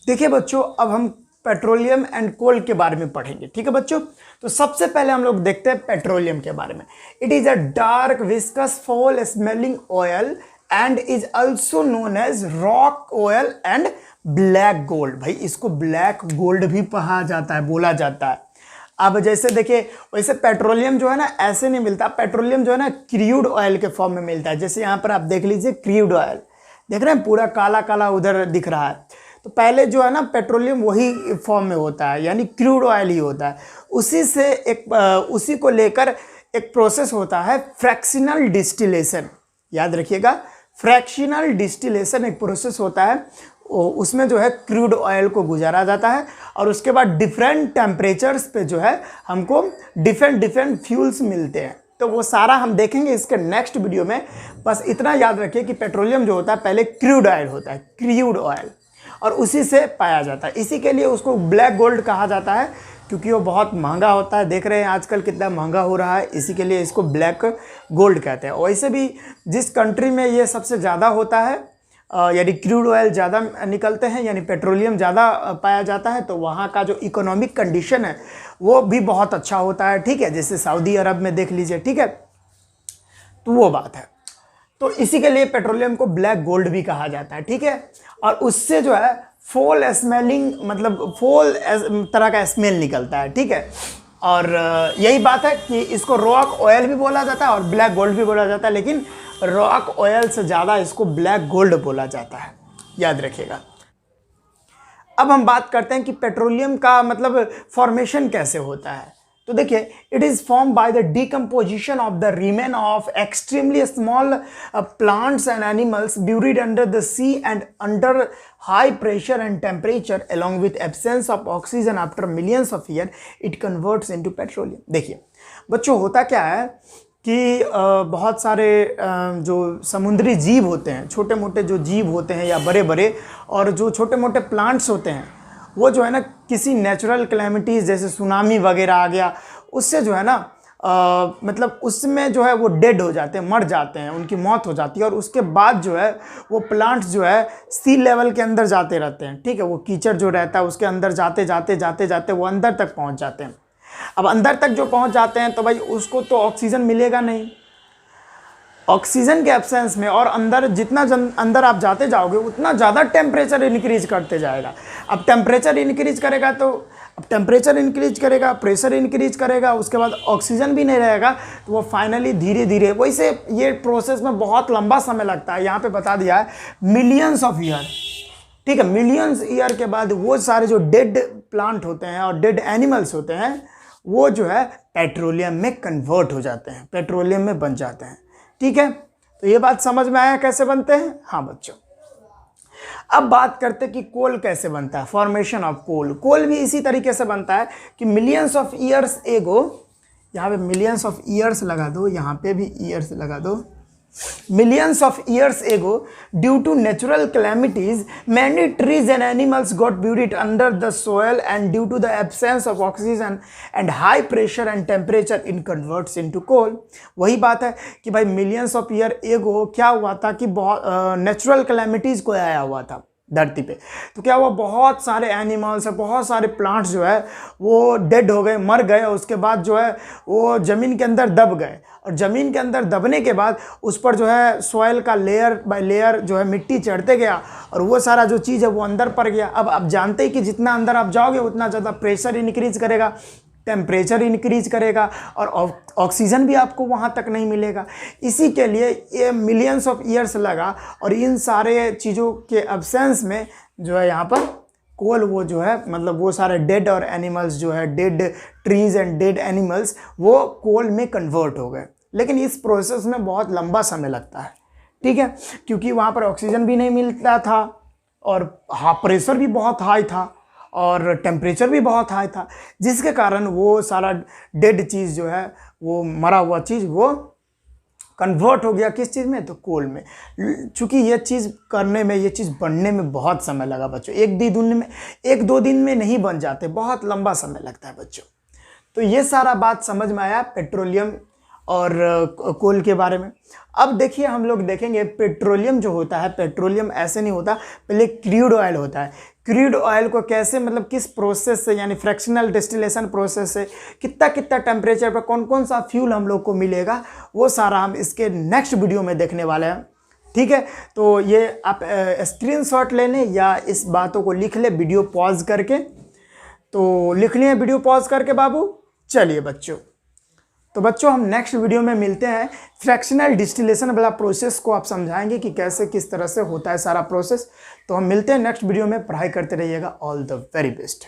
देखिए बच्चों, अब हम पेट्रोलियम एंड कोल के बारे में पढ़ेंगे। ठीक है बच्चों, तो सबसे पहले हम लोग देखते हैं पेट्रोलियम के बारे में। It is a dark viscous foul smelling oil and is also known as rock oil and black gold. भाई इसको ब्लैक गोल्ड भी कहा जाता है, बोला जाता है। अब जैसे देखिए, वैसे पेट्रोलियम जो है ना ऐसे नहीं मिलता, पेट्रोलियम जो है ना क्रूड ऑयल के फॉर्म में मिलता है। जैसे यहाँ पर आप देख लीजिए क्रूड ऑयल, देख रहे हैं पूरा काला काला उधर दिख रहा है। तो पहले जो है ना पेट्रोलियम वही फॉर्म में होता है, यानी क्रूड ऑयल ही होता है। उसी से उसी को लेकर एक प्रोसेस होता है फ्रैक्शनल डिस्टिलेशन। याद रखिएगा, फ्रैक्शनल डिस्टिलेशन एक प्रोसेस होता है, उसमें जो है क्रूड ऑयल को गुजारा जाता है और उसके बाद डिफरेंट टेम्परेचर्स पे जो है हमको डिफरेंट फ्यूल्स मिलते हैं। तो वो सारा हम देखेंगे इसके नेक्स्ट वीडियो में। बस इतना याद रखिए कि पेट्रोलियम जो होता है पहले क्रूड ऑयल होता है, क्रूड ऑयल, और उसी से पाया जाता है। इसी के लिए उसको ब्लैक गोल्ड कहा जाता है, क्योंकि वो बहुत महंगा होता है। देख रहे हैं आजकल कितना महंगा हो रहा है, इसी के लिए इसको ब्लैक गोल्ड कहते हैं। वैसे भी जिस कंट्री में ये सबसे ज़्यादा होता है, यानी क्रूड ऑयल ज़्यादा निकलते हैं, यानी पेट्रोलियम ज़्यादा पाया जाता है, तो वहाँ का जो इकोनॉमिक कंडीशन है वो भी बहुत अच्छा होता है। ठीक है, जैसे सऊदी अरब में देख लीजिए। ठीक है, तो वो बात है। तो इसी के लिए पेट्रोलियम को ब्लैक गोल्ड भी कहा जाता है। ठीक है, और उससे जो है फोल स्मेलिंग, मतलब फोल तरह का स्मेल निकलता है। ठीक है, और यही बात है कि इसको रॉक ऑयल भी बोला जाता है और ब्लैक गोल्ड भी बोला जाता है, लेकिन रॉक ऑयल से ज़्यादा इसको ब्लैक गोल्ड बोला जाता है, याद रखिएगा। अब हम बात करते हैं कि पेट्रोलियम का मतलब फॉर्मेशन कैसे होता है। तो देखिए, it is form by the decomposition of the remain of extremely small plants and animals buried under the sea and under high pressure and temperature along with absence of oxygen after millions of years it converts into petroleum। देखिए बच्चों, होता क्या है कि बहुत सारे जो समुद्री जीव होते हैं, छोटे मोटे जो जीव होते हैं या बड़े बड़े, और जो छोटे मोटे प्लांट्स होते हैं, वो जो है ना किसी नेचुरल कैलेमिटीज़ जैसे सुनामी वगैरह आ गया, उससे जो है ना मतलब उसमें जो है वो डेड हो जाते हैं, मर जाते हैं, उनकी मौत हो जाती है। और उसके बाद जो है वो प्लांट्स जो है सी लेवल के अंदर जाते रहते हैं। ठीक है, वो कीचड़ जो रहता है उसके अंदर जाते जाते जाते जाते वो अंदर तक पहुंच जाते हैं। अब अंदर तक जो पहुंच जाते हैं तो भाई उसको तो ऑक्सीजन मिलेगा नहीं, ऑक्सीजन के एब्सेंस में, और अंदर जितना अंदर आप जाते जाओगे उतना ज़्यादा टेम्परेचर इंक्रीज करते जाएगा। अब टेम्परेचर इंक्रीज करेगा तो अब टेम्परेचर इंक्रीज करेगा, प्रेशर इंक्रीज करेगा, उसके बाद ऑक्सीजन भी नहीं रहेगा, तो वो फाइनली धीरे धीरे, वैसे ये प्रोसेस में बहुत लंबा समय लगता है। यहाँ पे बता दिया है मिलियंस ऑफ ईयर। ठीक है, मिलियंस ईयर के बाद वो सारे जो डेड प्लांट होते हैं और डेड एनिमल्स होते हैं वो जो है पेट्रोलियम में कन्वर्ट हो जाते हैं, पेट्रोलियम में बन जाते हैं। ठीक है, तो ये बात समझ में आया कैसे बनते हैं। हाँ बच्चों, अब बात करते हैं कि कोल कैसे बनता है, फॉर्मेशन ऑफ कोल। कोल भी इसी तरीके से बनता है कि मिलियंस ऑफ ईयर्स एगो, यहाँ पे मिलियंस ऑफ ईयर्स लगा दो, यहाँ पे भी ईयर्स लगा दो। Millions of years ago, due to natural calamities, many trees and animals got buried under the soil, and due to the absence of oxygen and high pressure and temperature, it converts into coal। वही बात है कि भाई millions of year ago क्या हुआ था कि बहुत natural calamities को आया हुआ था धरती पे। तो क्या हुआ, बहुत सारे एनिमल्स और बहुत सारे प्लांट्स जो है वो डेड हो गए, मर गए। उसके बाद जो है वो ज़मीन के अंदर दब गए, और ज़मीन के अंदर दबने के बाद उस पर जो है सॉइल का लेयर बाय लेयर जो है मिट्टी चढ़ते गया, और वो सारा जो चीज़ है वो अंदर पड़ गया। अब आप जानते ही कि जितना अंदर आप जाओगे उतना ज़्यादा प्रेशर इंक्रीज करेगा, टेम्परेचर इंक्रीज करेगा, और ऑक्सीजन भी आपको वहाँ तक नहीं मिलेगा। इसी के लिए ये मिलियंस ऑफ ईयर्स लगा, और इन सारे चीज़ों के एब्सेंस में जो है यहाँ पर कोल, वो जो है मतलब वो सारे डेड और एनिमल्स जो है, dead trees and dead animals, वो कोल में कन्वर्ट हो गए। लेकिन इस प्रोसेस में बहुत लंबा समय लगता है। ठीक है, क्योंकि वहाँ पर ऑक्सीजन भी नहीं मिलता था, और प्रेशर भी बहुत हाई था, और टेम्परेचर भी बहुत हाई था, जिसके कारण वो सारा डेड चीज़ जो है, वो मरा हुआ चीज़, वो कन्वर्ट हो गया किस चीज़ में, तो कोल में। चूँकि ये चीज़ करने में, ये चीज़ बनने में बहुत समय लगा बच्चों, एक दो दिन में नहीं बन जाते, बहुत लंबा समय लगता है बच्चों। तो ये सारा बात समझ में आया पेट्रोलियम और कोल के बारे में। अब देखिए, हम लोग देखेंगे पेट्रोलियम जो होता है, पेट्रोलियम ऐसे नहीं होता, पहले क्रूड ऑयल होता है। क्रूड ऑयल को कैसे, मतलब किस प्रोसेस से, यानी फ्रैक्शनल डिस्टिलेशन प्रोसेस से कितना कितना टेम्परेचर पर कौन कौन सा फ्यूल हम लोग को मिलेगा, वो सारा हम इसके नेक्स्ट वीडियो में देखने वाले हैं। ठीक है, तो ये आप स्क्रीनशॉट ले लें या इस बातों को लिख ले वीडियो पॉज करके। तो लिख लिए वीडियो पॉज करके बाबू। चलिए बच्चों, तो बच्चों हम नेक्स्ट वीडियो में मिलते हैं। फ्रैक्शनल डिस्टिलेशन वाला प्रोसेस को आप समझाएंगे कि कैसे किस तरह से होता है सारा प्रोसेस। तो हम मिलते हैं नेक्स्ट वीडियो में। पढ़ाई करते रहिएगा। All the very best.